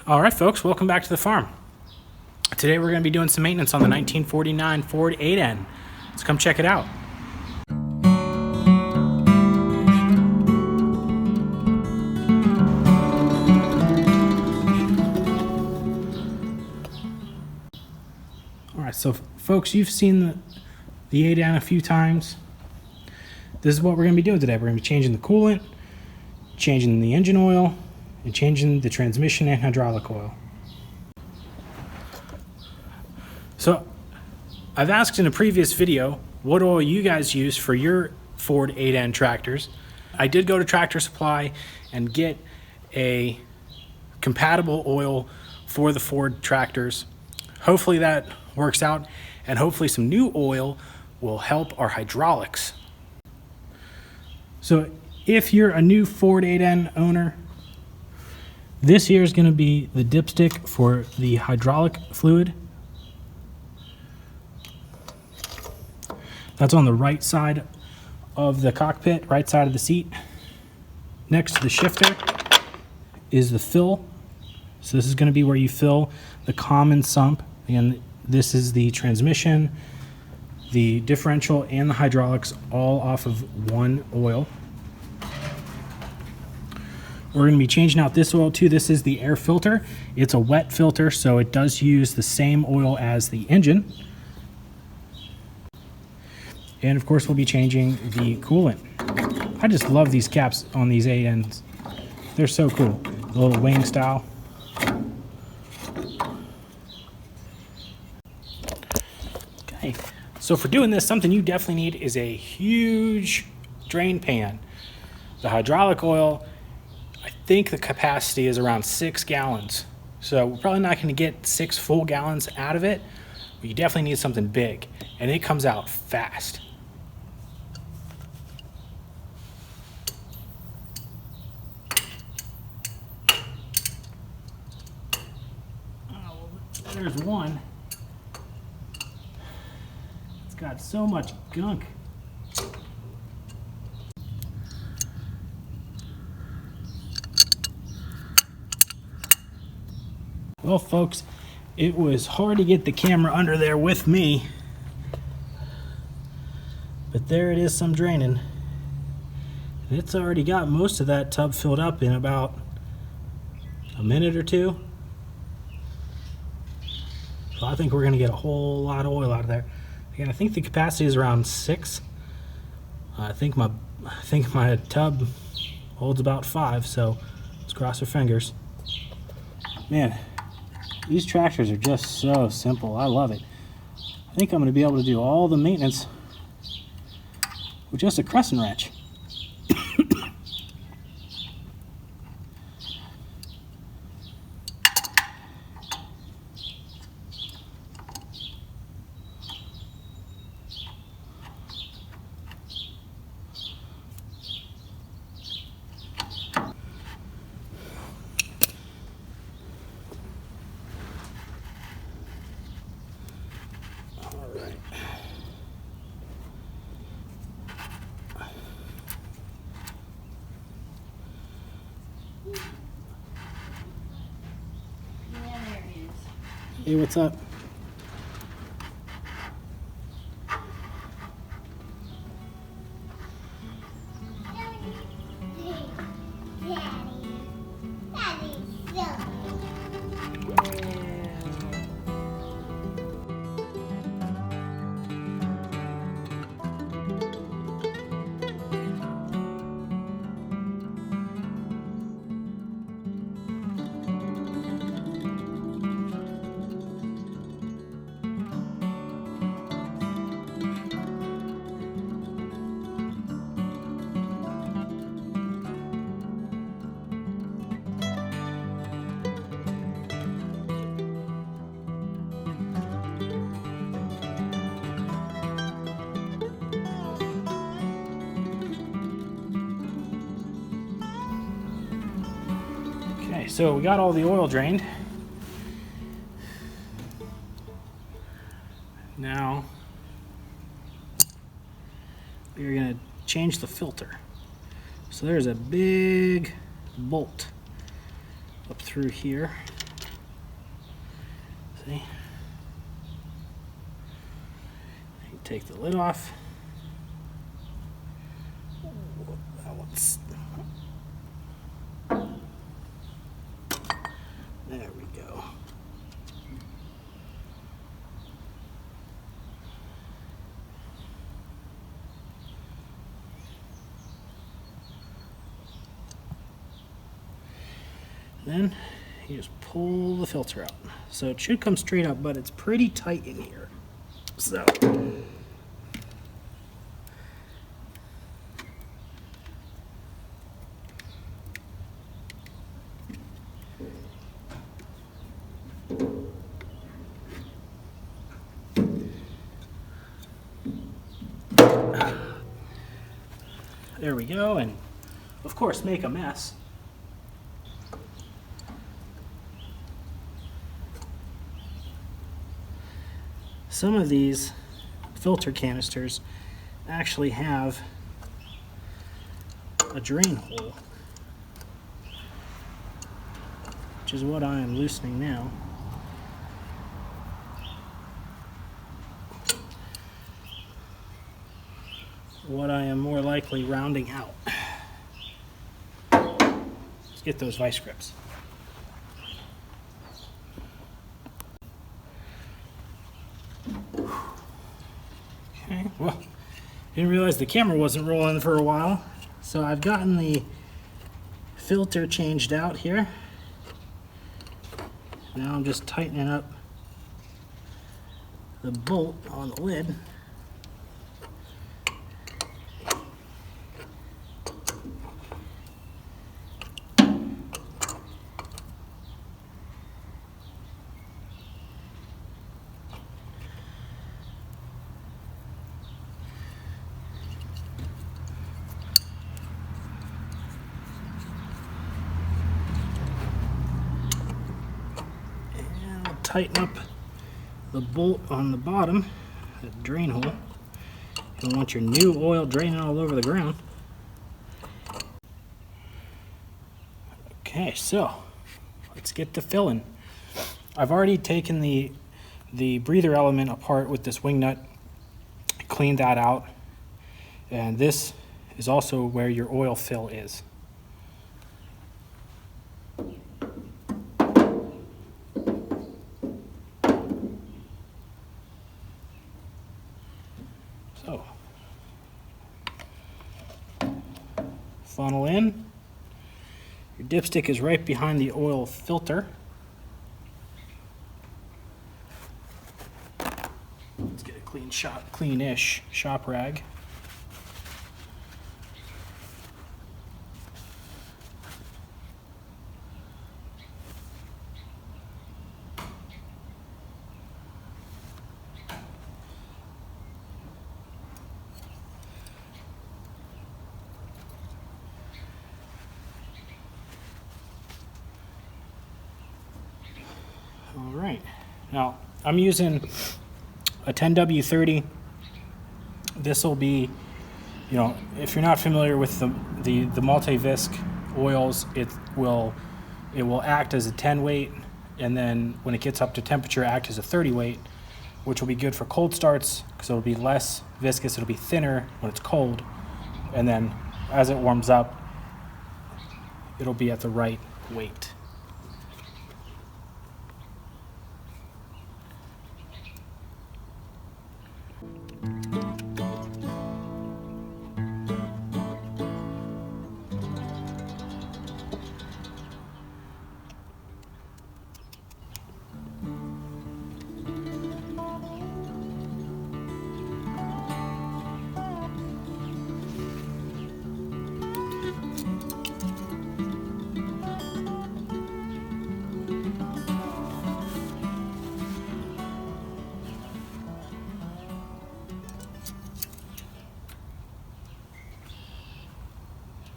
All right, folks, welcome back to the farm. Today we're going to be doing some maintenance on the 1949 Ford 8N. Let's come check it out. All right, so folks, you've seen the 8N a few times. This is what we're going to be doing today. We're going to be changing the coolant, changing the engine oil, and changing the transmission and hydraulic oil. So I've asked in a previous video what oil you guys use for your Ford 8N tractors. I did go to Tractor Supply and get a compatible oil for the Ford tractors. Hopefully that works out, and hopefully some new oil will help our hydraulics. So if you're a new Ford 8N owner, this here is going to be the dipstick for the hydraulic fluid. That's on the right side of the cockpit, right side of the seat. Next to the shifter is the fill. So this is going to be where you fill the common sump. Again, this is the transmission, the differential, and the hydraulics all off of one oil. We're going to be changing out this oil too. This is the air filter. It's a wet filter, so it does use the same oil as the engine. And of course, we'll be changing the coolant. I just love these caps on these 8Ns. They're so cool. The little wing style. Okay, so for doing this, something you definitely need is a huge drain pan. The hydraulic oil, I think the capacity is around 6 gallons. So we're probably not going to get 6 full gallons out of it, but you definitely need something big, and it comes out fast. Oh, there's one. It's got so much gunk. Well, folks, it was hard to get the camera under there with me, but there it is, some draining. And it's already got most of that tub filled up in about a minute or two. So I think we're going to get a whole lot of oil out of there. Again, I think the capacity is around 6. I think my tub holds about 5, so let's cross our fingers. Man, these tractors are just so simple. I love it. I think I'm going to be able to do all the maintenance with just a crescent wrench. Hey, what's up? Okay, so we got all the oil drained. Now we're going to change the filter. So there's a big bolt up through here. See? You take the lid off. That one's... There we go. Then you just pull the filter out. So it should come straight up, but it's pretty tight in here. So there we go, and of course make a mess. Some of these filter canisters actually have a drain hole, which is what I am loosening now. What I am more likely rounding out. Let's get those vice grips. Okay, well, didn't realize the camera wasn't rolling for a while. So I've gotten the filter changed out here. Now I'm just tightening up the bolt on the lid. Tighten up the bolt on the bottom, the drain hole. You don't want your new oil draining all over the ground. Okay, so let's get the filling. I've already taken the breather element apart with this wing nut, cleaned that out, and this is also where your oil fill is. So, funnel in. Your dipstick is right behind the oil filter. Let's get a clean-ish shop rag. All right, now I'm using a 10W30. This will be, you know, if you're not familiar with the multi-visc oils, it will act as a 10 weight, and then when it gets up to temperature, act as a 30 weight, which will be good for cold starts because it'll be less viscous. It'll be thinner when it's cold, and then as it warms up, it'll be at the right weight.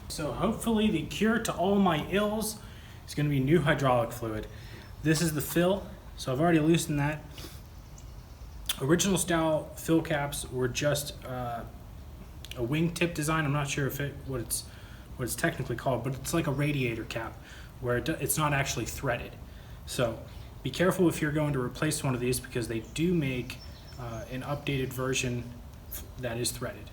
So hopefully the cure to all my ills is going to be new hydraulic fluid. This is the fill, so I've already loosened that. Original style fill caps were just a wingtip design. I'm not sure if what it's technically called, but it's like a radiator cap where it's not actually threaded. So Be careful if you're going to replace one of these because they do make an updated version that is threaded.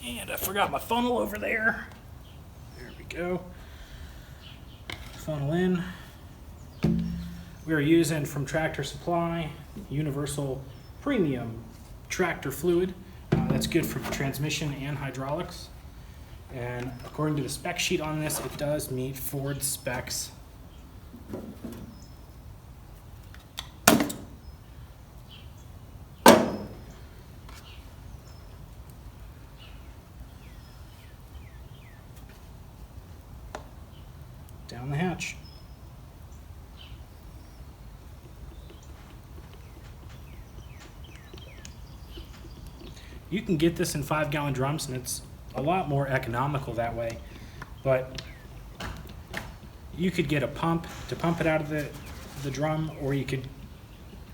And I forgot my funnel over there. There we go. Funnel in. We are using from Tractor Supply Universal Premium Tractor Fluid. That's good for transmission and hydraulics. And according to the spec sheet on this, it does meet Ford specs. Down the hatch. You can get this in 5-gallon drums, and it's a lot more economical that way. But you could get a pump to pump it out of the drum, or you could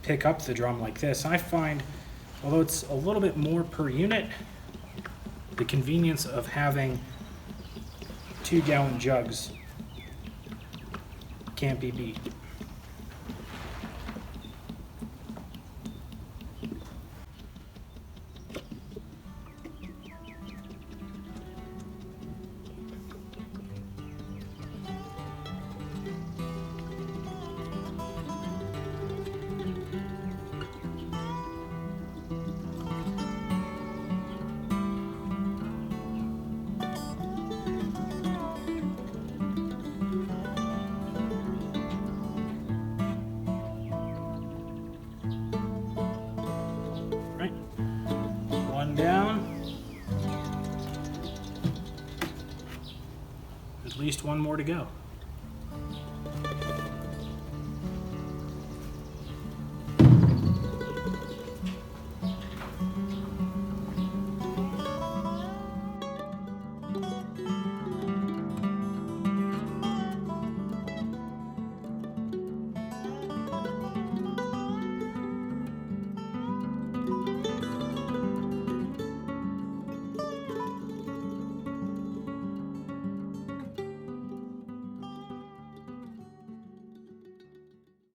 pick up the drum like this. I find, although it's a little bit more per unit, the convenience of having 2-gallon jugs can't be beat. One down. At least one more to go.